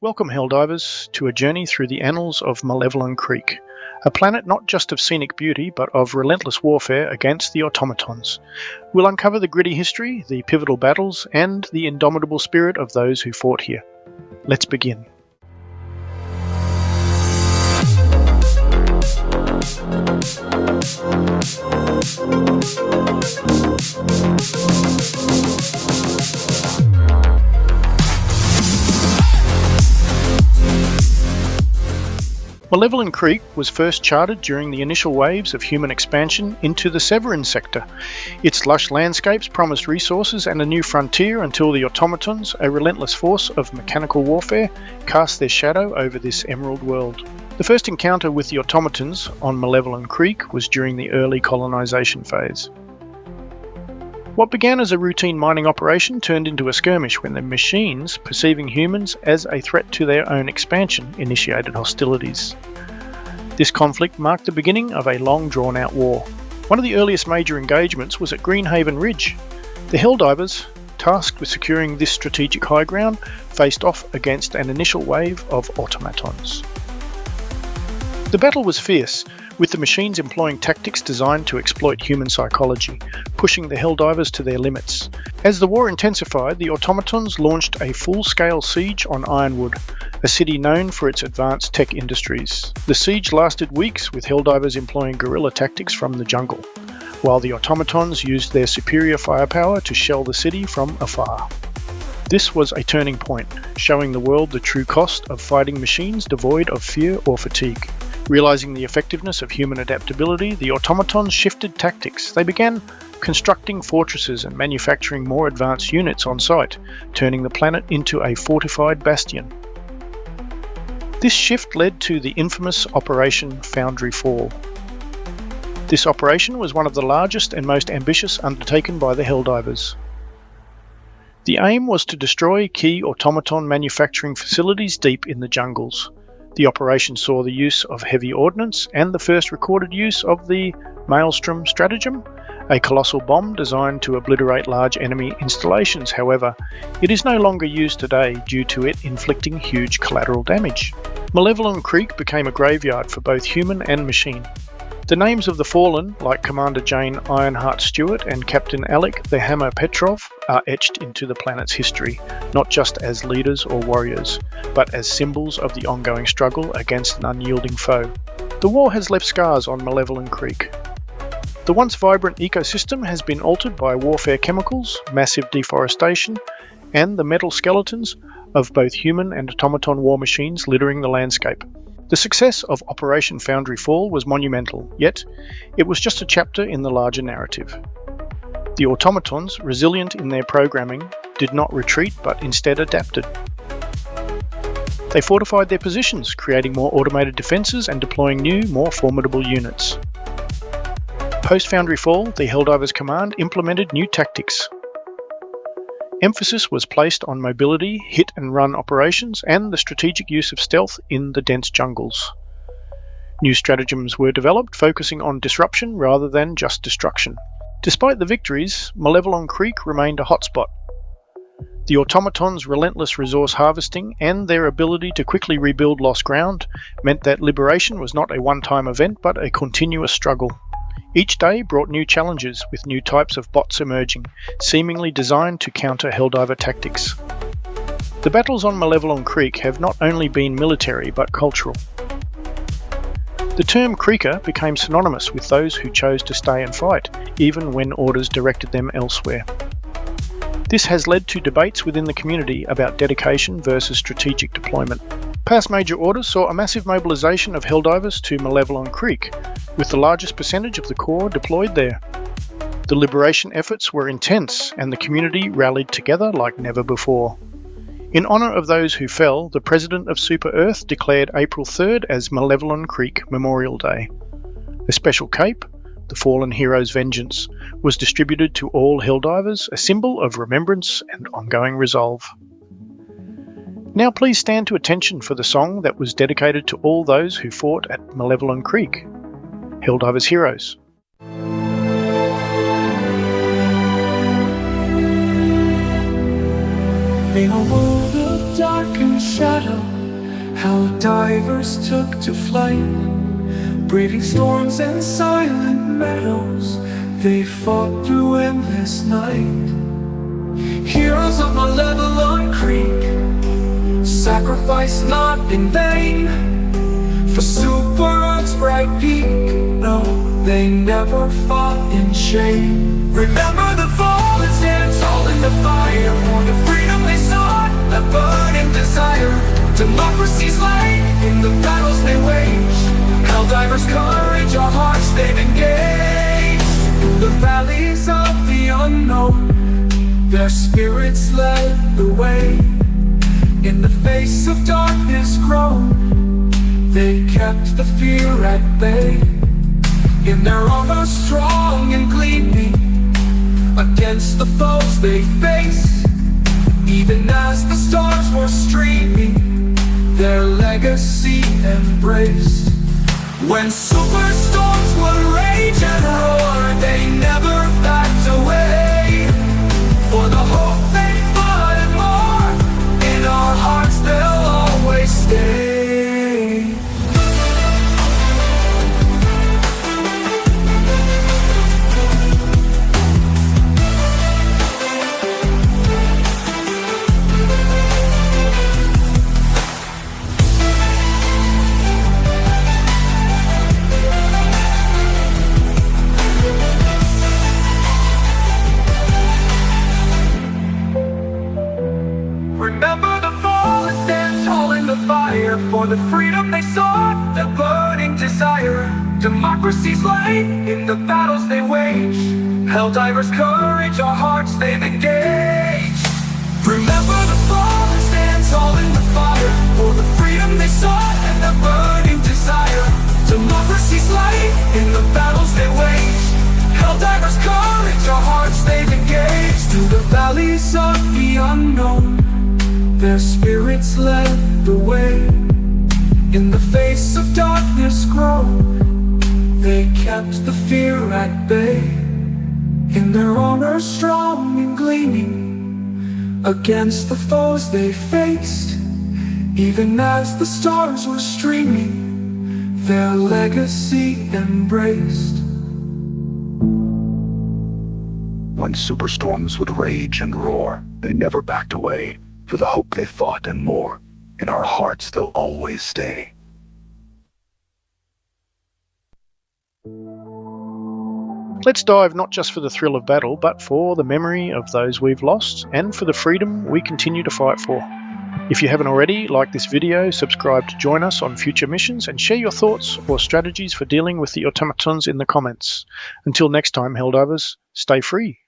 Welcome, Helldivers, to a journey through the annals of Malevelon Creek, a planet not just of scenic beauty, but of relentless warfare against the Automatons. We'll uncover the gritty history, the pivotal battles, and the indomitable spirit of those who fought here. Let's begin. Malevelon Creek was first charted during the initial waves of human expansion into the Severin sector. Its lush landscapes promised resources and a new frontier until the Automatons, a relentless force of mechanical warfare, cast their shadow over this emerald world. The first encounter with the Automatons on Malevelon Creek was during the early colonization phase. What began as a routine mining operation turned into a skirmish when the machines, perceiving humans as a threat to their own expansion, initiated hostilities. This conflict marked the beginning of a long drawn-out war. One of the earliest major engagements was at Greenhaven Ridge. The Helldivers, tasked with securing this strategic high ground, faced off against an initial wave of Automatons. The battle was fierce, with the machines employing tactics designed to exploit human psychology, pushing the Helldivers to their limits. As the war intensified, the Automatons launched a full-scale siege on Ironwood, a city known for its advanced tech industries. The siege lasted weeks, with Helldivers employing guerrilla tactics from the jungle, while the Automatons used their superior firepower to shell the city from afar. This was a turning point, showing the world the true cost of fighting machines devoid of fear or fatigue. Realizing the effectiveness of human adaptability, the Automatons shifted tactics. They began constructing fortresses and manufacturing more advanced units on site, turning the planet into a fortified bastion. This shift led to the infamous Operation Foundry Fall. This operation was one of the largest and most ambitious undertaken by the Helldivers. The aim was to destroy key automaton manufacturing facilities deep in the jungles. The operation saw the use of heavy ordnance and the first recorded use of the Maelstrom Stratagem, a colossal bomb designed to obliterate large enemy installations. However, it is no longer used today due to it inflicting huge collateral damage. Malevelon Creek became a graveyard for both human and machine. The names of the fallen, like Commander Jane Ironheart Stewart and Captain Alec the Hammer Petrov, are etched into the planet's history, not just as leaders or warriors, but as symbols of the ongoing struggle against an unyielding foe. The war has left scars on Malevelon Creek. The once vibrant ecosystem has been altered by warfare chemicals, massive deforestation, and the metal skeletons of both human and automaton war machines littering the landscape. The success of Operation Foundry Fall was monumental, yet it was just a chapter in the larger narrative. The Automatons, resilient in their programming, did not retreat but instead adapted. They fortified their positions, creating more automated defences and deploying new, more formidable units. Post-Foundry Fall, the Helldivers Command implemented new tactics. Emphasis was placed on mobility, hit-and-run operations, and the strategic use of stealth in the dense jungles. New stratagems were developed, focusing on disruption rather than just destruction. Despite the victories, Malevelon Creek remained a hotspot. The Automatons' relentless resource harvesting and their ability to quickly rebuild lost ground meant that liberation was not a one-time event but a continuous struggle. Each day brought new challenges, with new types of bots emerging, seemingly designed to counter Helldiver tactics. The battles on Malevelon Creek have not only been military but cultural. The term Creeker became synonymous with those who chose to stay and fight, even when orders directed them elsewhere. This has led to debates within the community about dedication versus strategic deployment. Past major orders saw a massive mobilization of Helldivers to Malevelon Creek, with the largest percentage of the Corps deployed there. The liberation efforts were intense, and the community rallied together like never before. In honour of those who fell, the President of Super Earth declared April 3rd as Malevelon Creek Memorial Day. A special cape, the Fallen Hero's Vengeance, was distributed to all Helldivers, a symbol of remembrance and ongoing resolve. Now please stand to attention for the song that was dedicated to all those who fought at Malevelon Creek. Helldivers Heroes. In a world of dark and shadow, Helldivers took to flight. Braving storms and silent meadows, they fought through endless night. Heroes of Malevelon Creek, sacrifice not in vain. For Super Earth's bright peak, no, they never fought in shame. Remember the fall and stand tall in the fire, for the freedom they sought, a burning desire. Democracy's light in the battles they wage. Helldivers' courage, our hearts they've engaged. Through the valleys of the unknown, their spirits led the way. In the face of darkness grown, they kept the fear at bay. In their armor strong and gleaming, against the foes they faced. Even as the stars were streaming, their legacy embraced. When superstorms would rage and roar, they never backed away. For the hope they fought and more, in our hearts they'll always stay. Remember the fall and stand tall in the fire, for the freedom they sought, the burning desire. Democracy's light in the battles they wage. Helldivers' courage, our hearts they've engaged. Remember the fall and stand tall in the fire, for the freedom they sought and the burning desire. Democracy's light in the battles they wage. Helldivers' courage, our hearts they've engaged. Through the valleys of the unknown, their spirits led the way. In the face of darkness grown, they kept the fear at bay. In their armor strong and gleaming, against the foes they faced. Even as the stars were streaming, their legacy embraced. When superstorms would rage and roar, they never backed away. For the hope they fought and more, in our hearts they'll always stay. Let's dive not just for the thrill of battle, but for the memory of those we've lost, and for the freedom we continue to fight for. If you haven't already, like this video, subscribe to join us on future missions, and share your thoughts or strategies for dealing with the Automatons in the comments. Until next time, Helldivers, stay free.